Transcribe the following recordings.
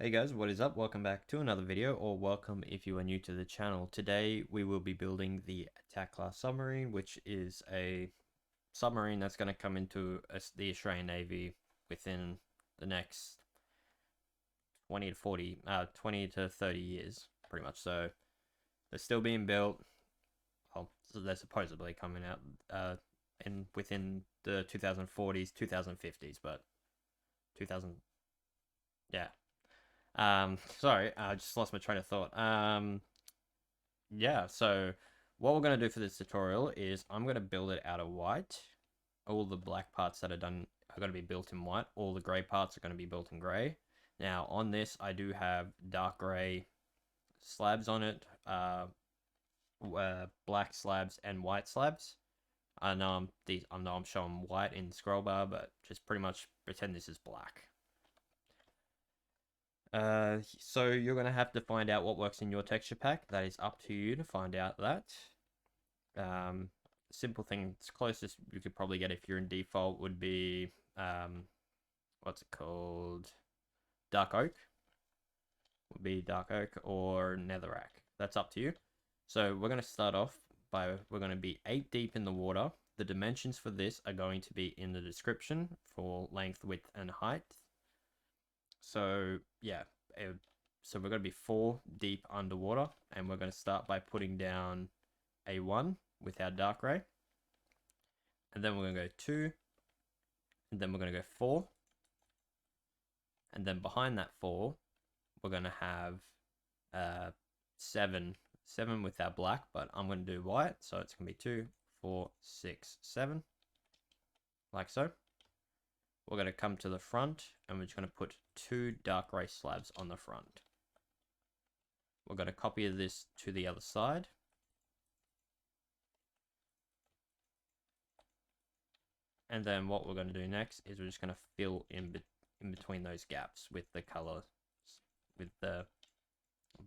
Hey guys, what is up? Welcome back to another video, or welcome if you are new to the channel. Today we will be building the attack class submarine, which is a submarine that's going to come into the Australian Navy within the next 20 to 30 years, pretty much. So they're still being built. Well, so they're supposedly coming out within the 2040s, 2050s, but 2000, yeah. Sorry, I just lost my train of thought. Yeah, so what we're going to do for this tutorial is I'm going to build it out of white. All the black parts that are done are going to be built in white. All the grey parts are going to be built in grey. Now, on this, I do have dark grey slabs on it, black slabs and white slabs. I know I'm showing white in the scroll bar, but just pretty much pretend this is black. So you're going to have to find out what works in your texture pack. That is up to you to find out that. Simple thing, it's closest you could probably get if you're in default would be, what's it called? Dark oak. Would be dark oak or netherrack. That's up to you. So we're going to start off by, we're going to be 8 deep in the water. The dimensions for this are going to be in the description for length, width, and height. So yeah, so we're going to be 4 deep underwater, and we're going to start by putting down a 1 with our dark grey, and then we're going to go 2, and then we're going to go 4, and then behind that 4 we're going to have 7 with our black, but I'm going to do white, so it's going to be 2, 4, 6, 7, like so. We're going to come to the front, and we're just going to put 2 dark grey slabs on the front. We're going to copy this to the other side. And then what we're going to do next is we're just going to fill in between those gaps with the colors, with the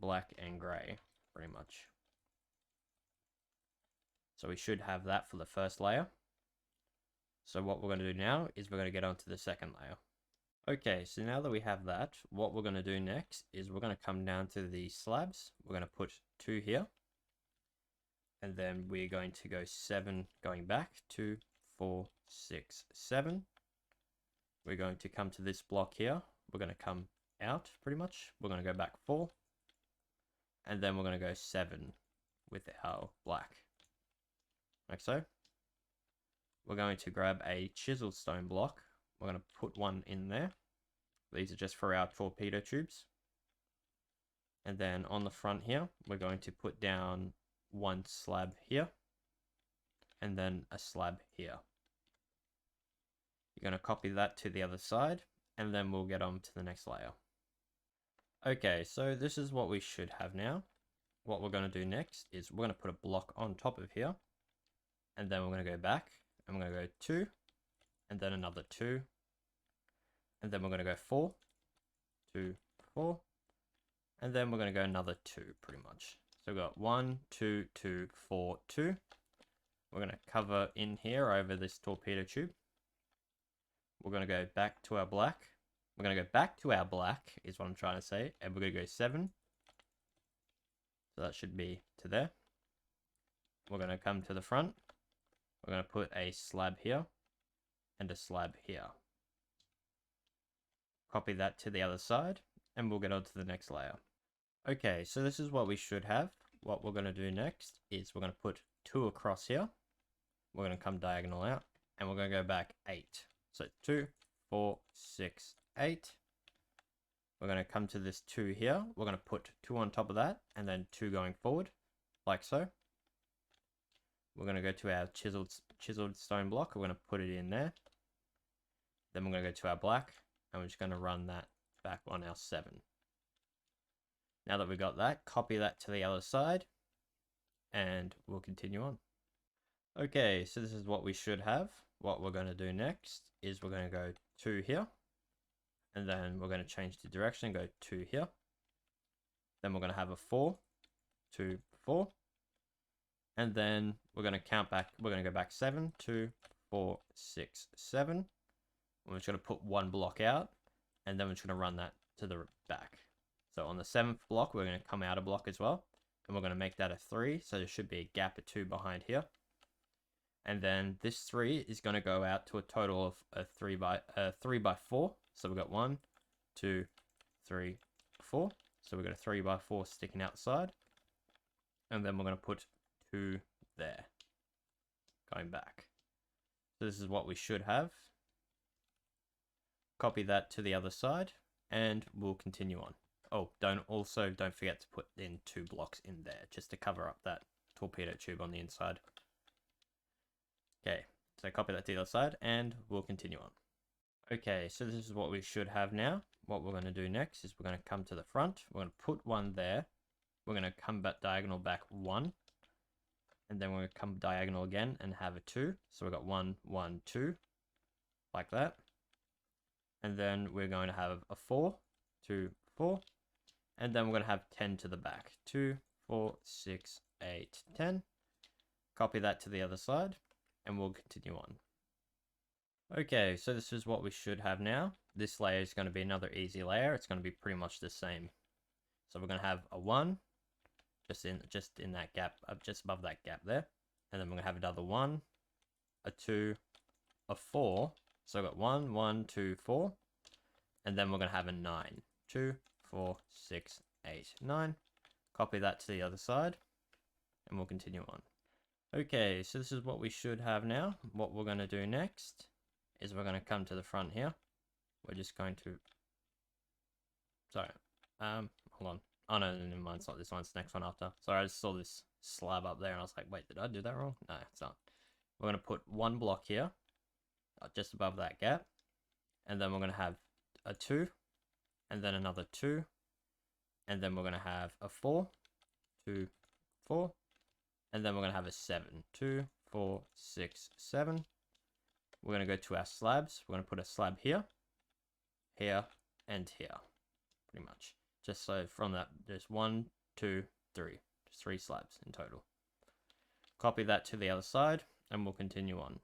black and grey, pretty much. So we should have that for the first layer. So what we're going to do now is we're going to get onto the second layer. Okay, so now that we have that, what we're going to do next is we're going to come down to the slabs. We're going to put 2 here. And then we're going to go 7 going back, 2, 4, 6, 7. We're going to come to this block here. We're going to come out pretty much. We're going to go back 4. And then we're going to go 7 with our black. Like so. We're going to grab a chiseled stone block. We're going to put 1 in there. These are just for our torpedo tubes. And then on the front here, we're going to put down 1 slab here. And then a slab here. You're going to copy that to the other side. And then we'll get on to the next layer. Okay, so this is what we should have now. What we're going to do next is we're going to put a block on top of here. And then we're going to go back. And we're going to go 2, and then another 2, and then we're going to go 4, 2, 4, and then we're going to go another 2, pretty much. So we've got 1, 2, 2, 4, 2. We're going to cover in here over this torpedo tube. We're going to go back to our black. We're going to go back to our black, is what I'm trying to say, and we're going to go 7. So that should be to there. We're going to come to the front. We're going to put a slab here and a slab here. Copy that to the other side, and we'll get on to the next layer. Okay, so this is what we should have. What we're going to do next is we're going to put 2 across here. We're going to come diagonal out, and we're going to go back 8. So 2, 4, 6, 8. We're going to come to this 2 here. We're going to put 2 on top of that, and then 2 going forward, like so. We're going to go to our chiseled stone block. We're going to put it in there. Then we're going to go to our black, and we're just going to run that back on our 7. Now that we've got that, copy that to the other side, and we'll continue on. Okay, so this is what we should have. What we're going to do next is we're going to go 2 here, and then we're going to change the direction, go 2 here. Then we're going to have a 4, 2, 4. And then we're going to count back. We're going to go back 7, 2, 4, 6, 7. We're just going to put 1 block out, and then we're just going to run that to the back. So on the 7th block, we're going to come out a block as well. And we're going to make that a 3. So there should be a gap of 2 behind here. And then this 3 is going to go out to a total of a 3 by 4. So we've got 1, 2, 3, 4. So we've got a 3 by 4 sticking outside. And then we're going to put 2 there, going back. So this is what we should have. Copy that to the other side, and we'll continue on. Oh, don't forget to put in 2 blocks in there, just to cover up that torpedo tube on the inside. Okay, so copy that to the other side, and we'll continue on. Okay, so this is what we should have now. What we're going to do next is we're going to come to the front. We're going to put 1 there. We're going to come back diagonal back 1. And then we're going to come diagonal again and have a 2. So we've got 1, 1, 2, like that. And then we're going to have a 4, 2, 4. And then we're going to have 10 to the back. 2, 4, 6, 8, 10. Copy that to the other side, and we'll continue on. Okay, so this is what we should have now. This layer is going to be another easy layer. It's going to be pretty much the same. So we're going to have a 1. Just in that gap, just above that gap there. And then we're going to have another 1, a 2, a 4. So I've got 1, 1, 2, 4. And then we're going to have a 9. 2, 4, 6, 8, 9. Copy that to the other side. And we'll continue on. Okay, so this is what we should have now. What we're going to do next is we're going to come to the front here. We're just going to... Sorry. Hold on. Oh no, never mind, it's not this one, it's the next one after. Sorry, I just saw this slab up there and I was like, wait, did I do that wrong? No, it's not. We're going to put 1 block here, just above that gap. And then we're going to have a 2, and then another 2. And then we're going to have a 4, 2, 4. And then we're going to have a 7, 2, 4, 6, 7. We're going to go to our slabs. We're going to put a slab here, here, and here, pretty much. Just so from that, there's 1, 2, 3. Just 3 slabs in total. Copy that to the other side, and we'll continue on.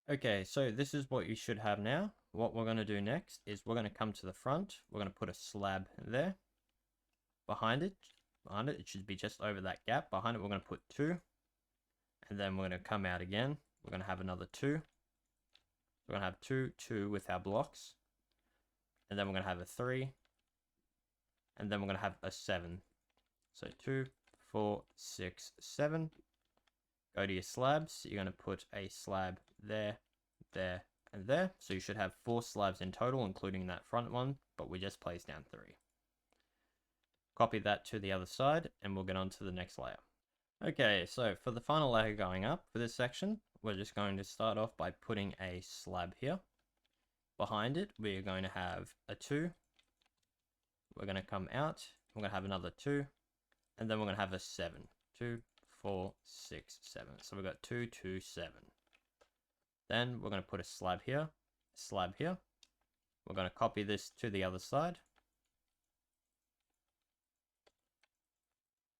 Okay, so this is what you should have now. What we're going to do next is we're going to come to the front. We're going to put a slab there. Behind it, it should be just over that gap. Behind it, we're going to put 2. And then we're going to come out again. We're going to have another 2. We're going to have 2, 2 with our blocks. And then we're going to have a 3. And then we're going to have a 7. So 2, 4, 6, 7. Go to your slabs. You're going to put a slab there, there, and there. So you should have 4 slabs in total, including that front one, but we just placed down 3. Copy that to the other side, and we'll get on to the next layer. Okay, so for the final layer going up for this section, we're just going to start off by putting a slab here. Behind it, we're going to have a 2. We're going to come out, we're going to have another 2, and then we're going to have a 7. 2, 4, 6, 7. So we've got 2, 2, 7. Then we're going to put a slab here, We're going to copy this to the other side.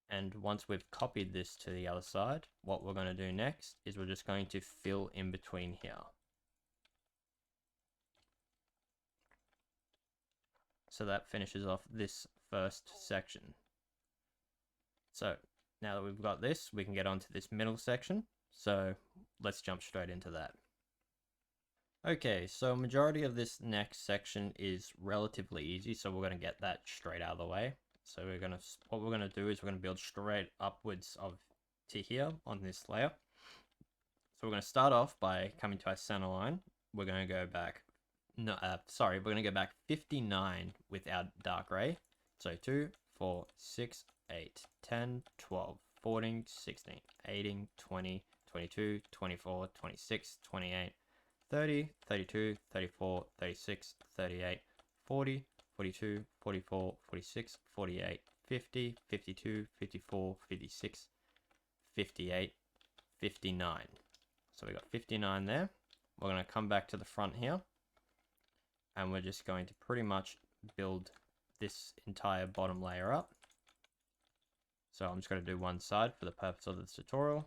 And once we've copied this to the other side, what we're going to do next is we're just going to fill in between here. So that finishes off this first section. So now that we've got this, we can get onto this middle section. So let's jump straight into that. Okay, so majority of this next section is relatively easy, so we're going to get that straight out of the way. So what we're going to do is we're going to build straight upwards to here on this layer. So we're going to start off by coming to our center line. We're going to go back we're going to go back 59 with our dark gray. So 2, 4, 6, 8, 10, 12, 14, 16, 18, 20, 22, 24, 26, 28, 30, 32, 34, 36, 38, 40, 42, 44, 46, 48, 50, 52, 54, 56, 58, 59. So we got 59 there. We're going to come back to the front here. And we're just going to pretty much build this entire bottom layer up. So I'm just going to do one side for the purpose of this tutorial.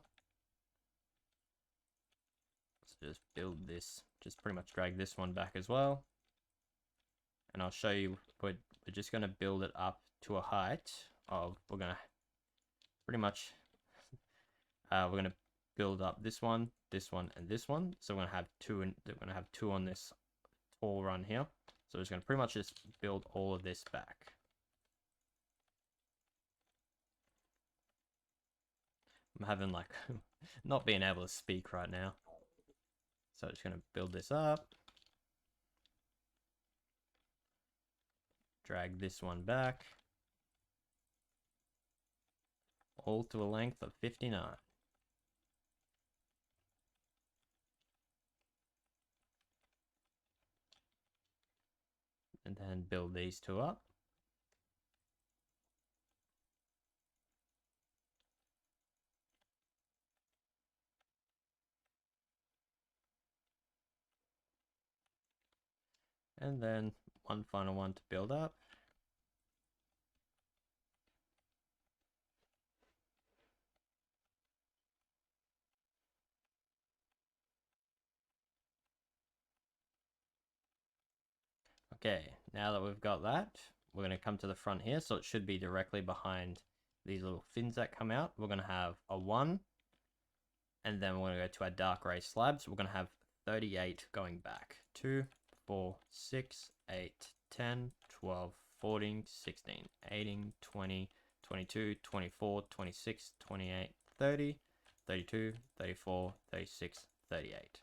Let's just build this, just pretty much drag this one back as well. And I'll show you, we're just going to build it up to a height of, we're gonna pretty much, we're gonna build up this one, and this one. So we're gonna have two, and we're gonna have two on this tall run here. So we're just gonna pretty much just build all of this back. I'm having like not being able to speak right now. So I'm just gonna build this up. Drag this one back. All to a length of 59. And then build these two up. And then one final one to build up. Okay, now that we've got that, we're going to come to the front here. So it should be directly behind these little fins that come out. We're going to have a 1. And then we're going to go to our dark gray slabs. We're going to have 38 going back. 2, 4, 6, 8, 10, 12, 14, 16, 18, 20, 22, 24, 26, 28, 30, 32, 34, 36, 38.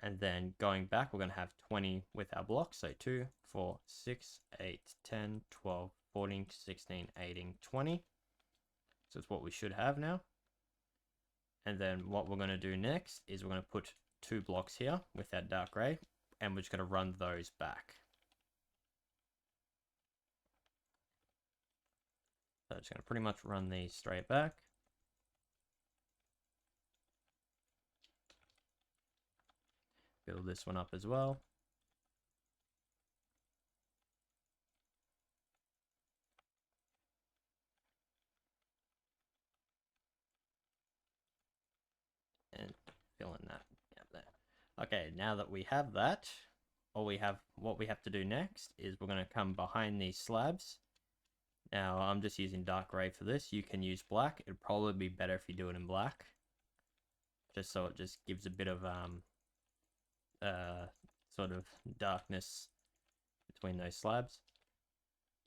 And then going back, we're going to have 20 with our blocks. So 2, 4, 6, 8, 10, 12, 14, 16, 18, 20. So it's what we should have now. And then what we're going to do next is we're going to put 2 blocks here with that dark gray, and we're just going to run those back. So it's going to pretty much run these straight back. Build this one up as well. And fill in that gap there. Okay, now that we have that, what we have to do next is we're going to come behind these slabs. Now I'm just using dark gray for this. You can use black. It'd probably be better if you do it in black, just so it just gives a bit of sort of darkness between those slabs.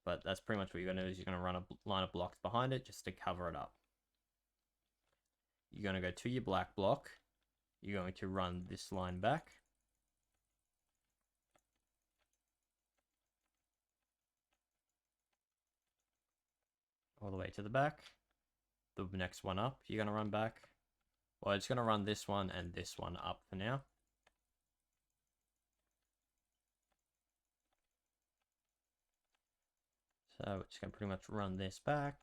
But that's pretty much what you're going to do, is you're going to run a line of blocks behind it just to cover it up. You're going to go to your black block. You're going to run this line back. All the way to the back. The next one up, you're going to run back. Well, it's going to run this one and this one up for now. So it's going to pretty much run this back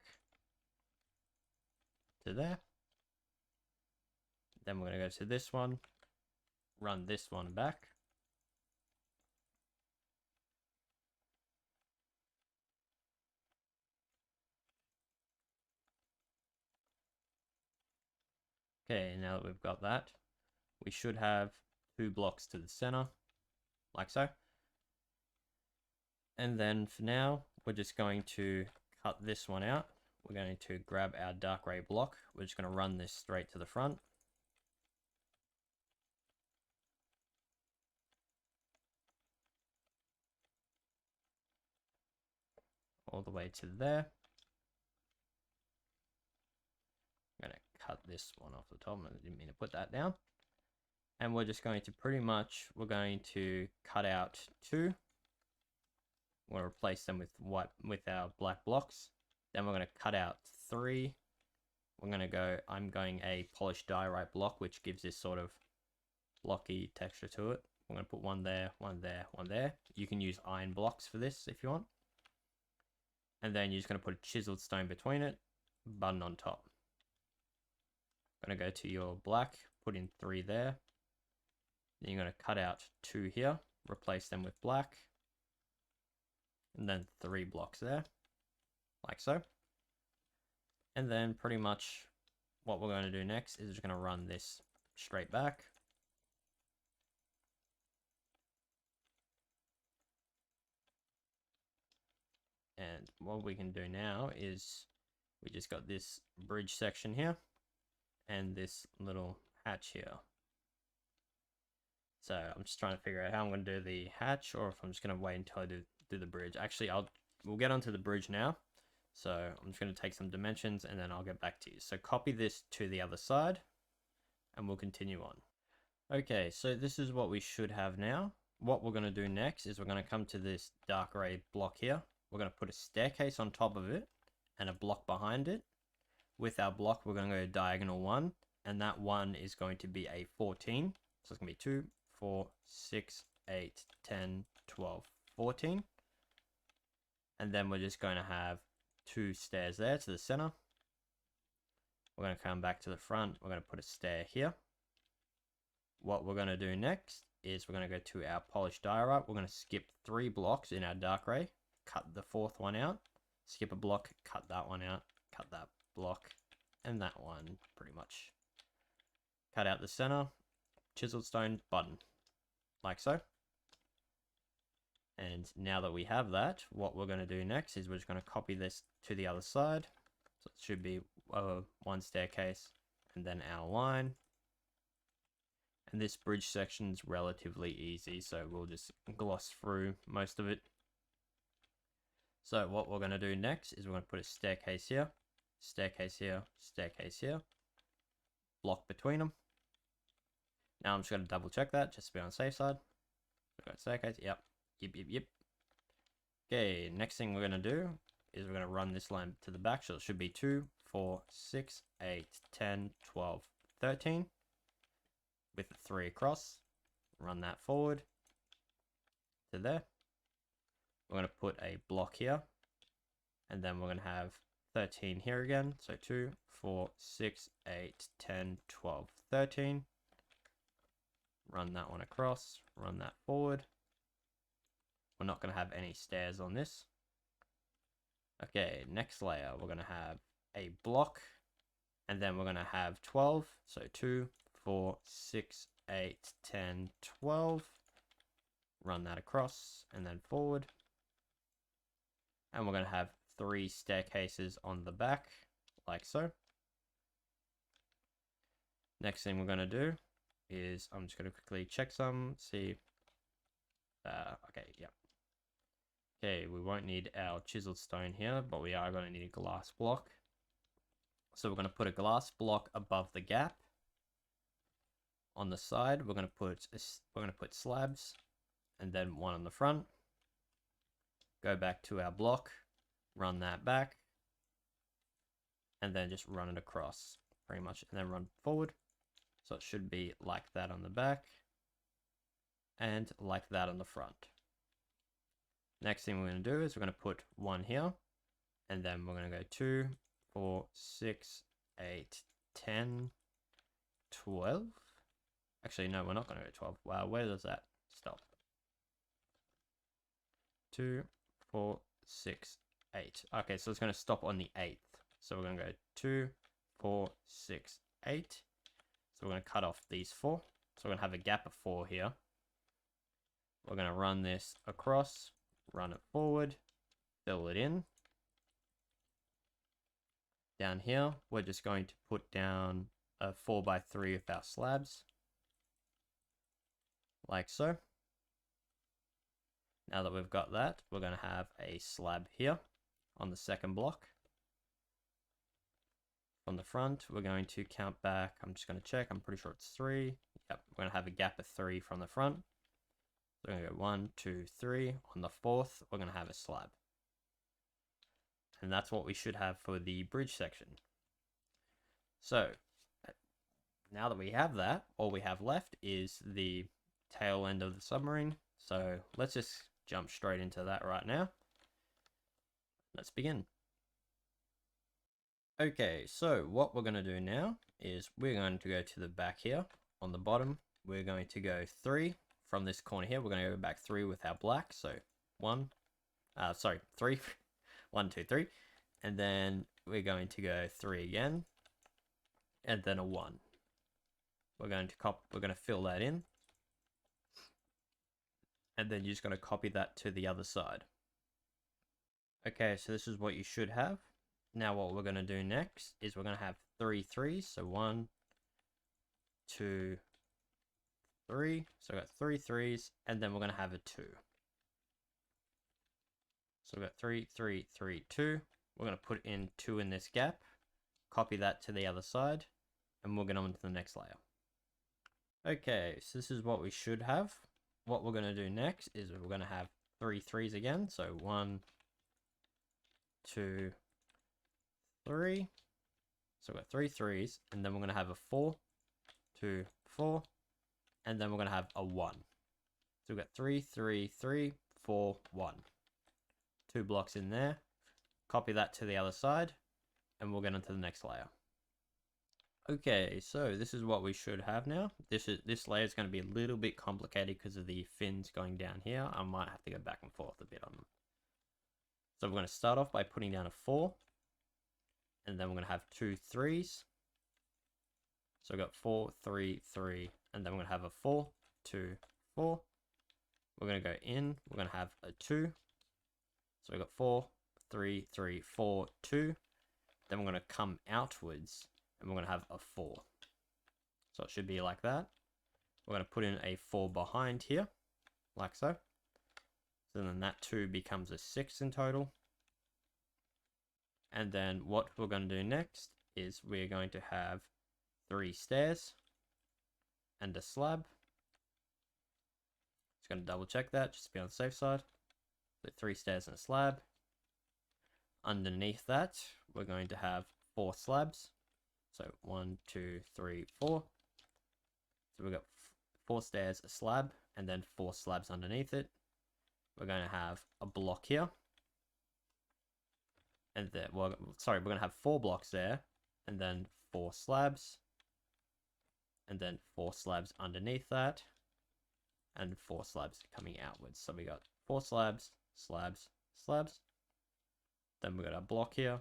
to there. Then we're going to go to this one, run this one back. Okay, now that we've got that, we should have 2 blocks to the center, like so. And then for now, we're just going to cut this one out. We're going to grab our dark gray block. We're just going to run this straight to the front. All the way to there. I'm going to cut this one off the top. I didn't mean to put that down. And we're just going to we're going to cut out 2. We're going to replace them with our black blocks. Then we're going to cut out 3. I'm going a polished diorite block, which gives this sort of blocky texture to it. We're going to put 1 there, 1 there, 1 there. You can use iron blocks for this if you want. And then you're just going to put a chiseled stone between it, button on top. Going to go to your black, put in 3 there. Then you're going to cut out 2 here, replace them with black. And then 3 blocks there, like so. And then pretty much what we're going to do next is just going to run this straight back. And And what we can do now is we just got this bridge section here and this little hatch here. So I'm just trying to figure out how I'm going to do the hatch, or if I'm just going to wait until I do the bridge. Actually, we'll get onto the bridge now. So I'm just going to take some dimensions and then I'll get back to you. So copy this to the other side and we'll continue on. Okay, so this is what we should have now. What we're going to do next is we're going to come to this dark gray block here. We're going to put a staircase on top of it and a block behind it. With our block, we're going to go diagonal 1, and that 1 is going to be a 14. So it's going to be 2, 4, 6, 8, 10, 12, 14. And then we're just going to have 2 stairs there to the center. We're going to come back to the front. We're going to put a stair here. What we're going to do next is we're going to go to our polished diorite. We're going to skip 3 blocks in our dark gray, cut the 4th one out, skip a block, cut that one out, cut that block, and that one pretty much. Cut out the center, chiseled stone button, like so. And now that we have that, what we're going to do next is we're just going to copy this to the other side. So it should be one staircase and then our line. And this bridge section is relatively easy, so we'll just gloss through most of it. So what we're going to do next is we're going to put a staircase here, staircase here, staircase here, block between them. Now I'm just going to double check that just to be on the safe side. We've got staircase, yep. Okay, next thing we're going to do is we're going to run this line to the back, so it should be 2, 4, 6, 8, 10, 12, 13. With the 3 across, run that forward to there. We're going to put a block here, and then we're going to have 13 here again. So 2, 4, 6, 8, 10, 12, 13. Run that one across, run that forward. We're not going to have any stairs on this. Okay, next layer, we're going to have a block, and then we're going to have 12. So 2, 4, 6, 8, 10, 12. Run that across and then forward. And we're going to have 3 staircases on the back, like so. Next thing we're going to do is I'm just going to quickly check some, see. Okay, yeah. Okay, we won't need our chiseled stone here, but we are going to need a glass block. So we're going to put a glass block above the gap. On the side, we're going to put slabs, and then one on the front. Go back to our block, run that back, and then just run it across, pretty much, and then run forward. So it should be like that on the back, and like that on the front. Next thing we're going to do is we're going to put 1 here, and then we're going to go 2, 4, 6, 8, 10, 12. Actually, no, we're not going to go 12. Wow, where does that stop? 2, 4, 6, 8. Okay, so it's going to stop on the 8th. So we're going to go 2, 4, 6, 8. So we're going to cut off these 4. So we're going to have a gap of 4 here. We're going to run this across, run it forward, fill it in. Down here, we're just going to put down a 4x3 with our slabs. Like so. Now that we've got that, we're going to have a slab here on the second block. From the front, we're going to count back. I'm just going to check. I'm pretty sure it's 3. Yep, we're going to have a gap of 3 from the front. So we're going to go 1, 2, 3. On the 4th, we're going to have a slab. And that's what we should have for the bridge section. So, now that we have that, all we have left is the tail end of the submarine. So let's just jump straight into that right now. Let's begin. Okay, so what we're going to do now is we're going to go to the back here. On the bottom, we're going to go 3 from this corner here. We're going to go back 3 with our black. So 3. 1, 2, 3. And then we're going to go 3 again. And then a 1. We're going to fill that in. And then you're just going to copy that to the other side. Okay, so this is what you should have. Now what we're going to do next is we're going to have 3 threes. So 1, 2, 3. So we've got 3 threes, and then we're going to have a 2. So we've got 3, 3, 3, 2. We're going to put in 2 in this gap, copy that to the other side, and we'll get on to the next layer. Okay, so this is what we should have. What we're going to do next is we're going to have 3 threes again. So 1, 2, 3. So we've got 3 threes, and then we're going to have a 4, 2, 4, and then we're going to have a 1. So we've got 3, 3, 3, 4, 1. 2 blocks in there. Copy that to the other side, and we'll get onto the next layer. Okay, so this is what we should have now. This layer is going to be a little bit complicated because of the fins going down here. I might have to go back and forth a bit on them. So we're going to start off by putting down a 4, and then we're going to have 2 threes. So we've got 4, 3, 3, and then we're going to have a 4, 2, 4. We're going to go in, we're going to have a 2. So we've got 4, 3, 3, 4, 2. Then we're going to come outwards, and we're going to have a 4. So it should be like that. We're going to put in a 4 behind here, like so. So then that 2 becomes a 6 in total. And then what we're going to do next is we're going to have 3 stairs and a slab. Just going to double check that just to be on the safe side. So 3 stairs and a slab. Underneath that, we're going to have 4 slabs. So 1, 2, 3, 4. So we've got 4 stairs, a slab, and then 4 slabs underneath it. We're going to have a block here. And then, well, sorry, we're going to have 4 blocks there, and then 4 slabs, and then 4 slabs underneath that, and 4 slabs coming outwards. So we got 4 slabs, slabs, slabs. Then we got a block here,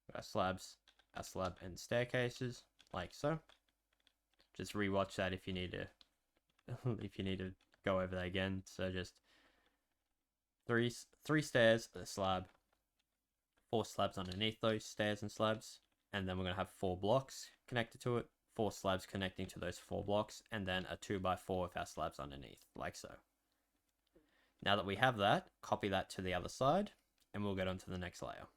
we got slabs, a slab, and staircases, like so. Just rewatch that if you need to, if you need to go over that again. So just three stairs, a slab, 4 slabs underneath those stairs and slabs, and then we're gonna have 4 blocks connected to it, 4 slabs connecting to those 4 blocks, and then a 2x4 with our slabs underneath, like so. Now that we have that, copy that to the other side, and we'll get on to the next layer.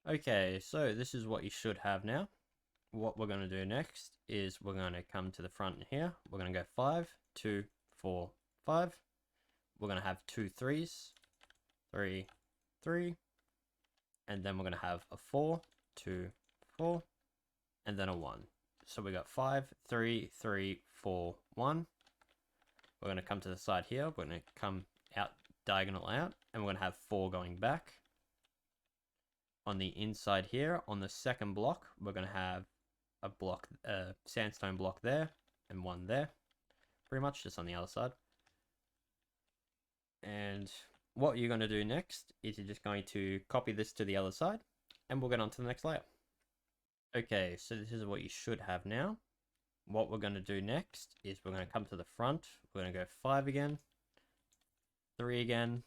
Okay, so this is what you should have now. What we're going to do next is we're going to come to the front here. We're going to go 5, 2, 4, 5. We're going to have 2 threes, 3, 3. And then we're going to have a 4, 2, 4, and then a 1. So we got 5, 3, 3, 4, 1. We're going to come to the side here. We're going to come out, diagonal out, and we're going to have 4 going back. On the inside here, on the second block, we're going to have a block, sandstone block there, and 1 there. Pretty much just on the other side. And what you're going to do next is you're just going to copy this to the other side, and we'll get on to the next layer. Okay, so this is what you should have now. What we're going to do next is we're going to come to the front. We're going to go 5 again, 3 again,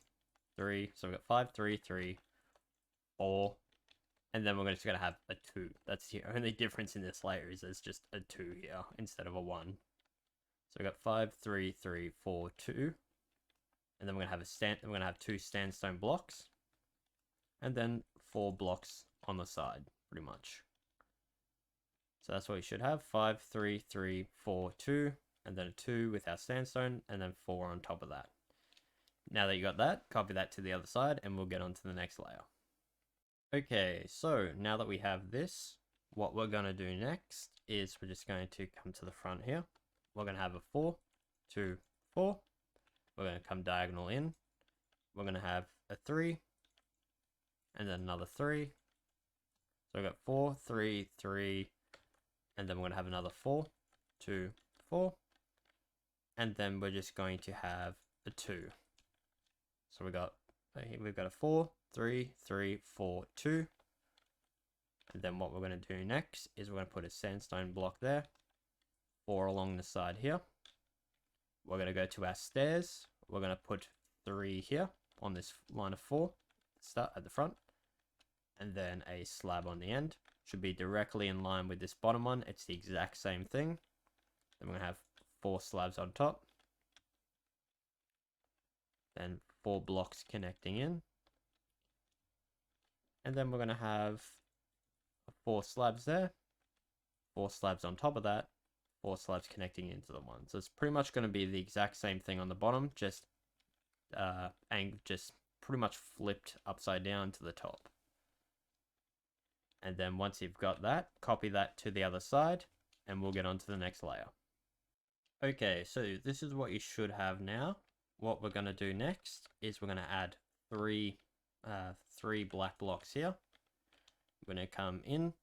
3. So we've got 5, 3, 3, 4, and then we're just going to have a 2. That's the only difference in this layer is there's just a 2 here instead of a 1. So we've got 5, 3, 3, 4, 2. And then we're going to have 2 sandstone blocks, and then 4 blocks on the side, pretty much. So that's what we should have: 5, 3, 3, 4, 2, and then a 2 with our sandstone, and then 4 on top of that. Now that you got that, copy that to the other side, and we'll get on to the next layer. Okay, so now that we have this, what we're going to do next is we're just going to come to the front here. We're going to have a 4, 2, 4. We're going to come diagonal in. We're going to have a 3, and then another 3. So we've got 4, 3, 3, and then we're going to have another 4, 2, 4, and then we're just going to have a 2. So we've got a 4, 3, 3, 4, 2. And then what we're going to do next is we're going to put a sandstone block there, 4 along the side here. We're going to go to our stairs. We're going to put 3 here on this line of 4. start at the front, and then a slab on the end. Should be directly in line with this bottom one. It's the exact same thing. Then we're gonna have 4 slabs on top, then 4 blocks connecting in, and then we're gonna have 4 slabs there, 4 slabs on top of that, 4 slabs connecting into the one. So it's pretty much going to be the exact same thing on the bottom, just pretty much flipped upside down to the top. And then once you've got that, copy that to the other side, and we'll get on to the next layer. Okay, so this is what you should have now. What we're going to do next is we're going to add three black blocks here. We're going to come in,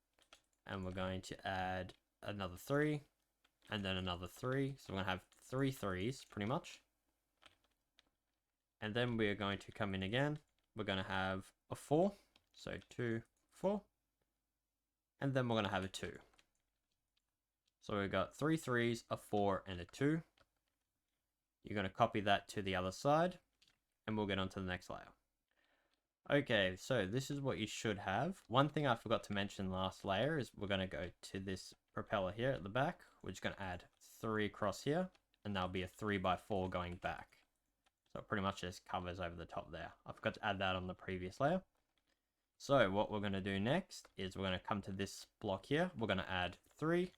and we're going to add another 3, and then another 3. So we're going to have 3 3s, pretty much. And then we're going to come in again. We're going to have a 4, so 2, 4. And then we're going to have a 2. So we've got 3 3s, a 4, and a 2. You're going to copy that to the other side, and we'll get on to the next layer. Okay, so this is what you should have. One thing I forgot to mention last layer is we're going to go to this propeller here at the back. We're just going to add 3 across here, and that'll be a 3x4 going back. So it pretty much just covers over the top there. I forgot to add that on the previous layer. So what we're going to do next is we're going to come to this block here. We're going to add 3.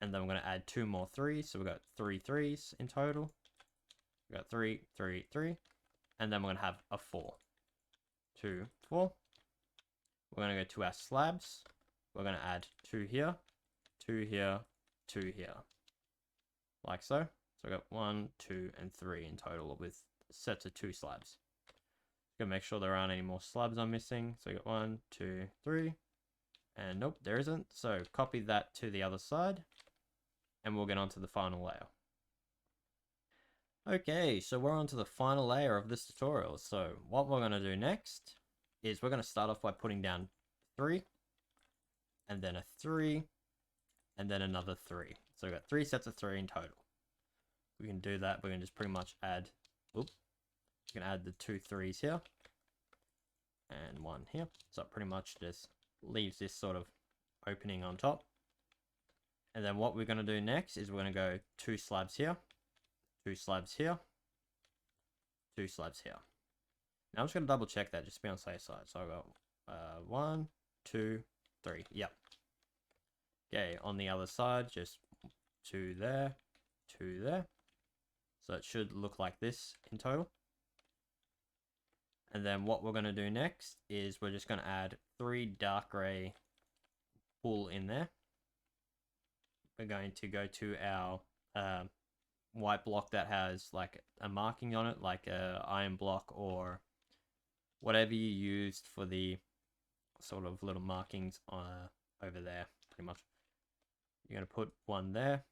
And then we're going to add 2 more 3s. So we've got 3 3s in total. We've got 3, 3, 3. And then we're going to have a 4. 2, 4. We're going to go to our slabs. We're going to add 2 here, 2 here, 2 here. Like so. So we've got 1, 2, and 3 in total with sets of 2 slabs. Gonna make sure there aren't any more slabs I'm missing. So we got 1, 2, 3. And nope, there isn't. So copy that to the other side. And we'll get on to the final layer. Okay, so we're on to the final layer of this tutorial. So what we're going to do next is we're going to start off by putting down 3. And then a 3. And then another 3. So we've got 3 sets of 3 in total. We can do that. We can just pretty much add, we can add the 2 3s here. And 1 here. So it pretty much just leaves this sort of opening on top. And then what we're going to do next is we're going to go 2 slabs here, 2 slabs here, 2 slabs here. Now I'm just going to double check that just to be on the safe side. So I've got 1, 2, 3. Yep. Okay, on the other side, just 2 there, 2 there. So it should look like this in total. And then what we're going to do next is we're just going to add 3 dark gray wool in there. We're going to go to our white block that has like a marking on it, like a iron block or whatever you used for the sort of little markings over there, pretty much. You're going to put 1 there,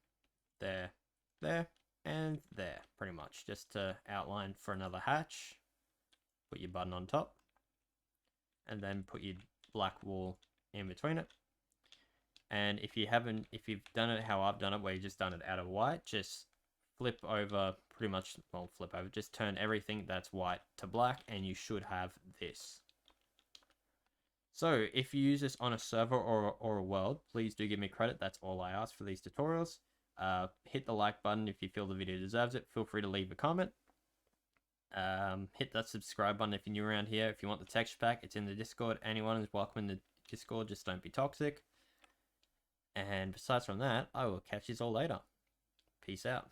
there, there, and there, pretty much, just to outline for another hatch. Put your button on top, and then put your black wool in between it. And if you've done it how I've done it, where you've just done it out of white, just flip over, pretty much, well, flip over, just turn everything that's white to black, and you should have this. So if you use this on a server or a world, please do give me credit. That's all I ask for these tutorials. Hit the like button if you feel the video deserves it. Feel free to leave a comment. Hit that subscribe button if you're new around here. If you want the texture pack, it's in the Discord. Anyone is welcome in the Discord, just don't be toxic. And besides from that, I will catch you all later. Peace out.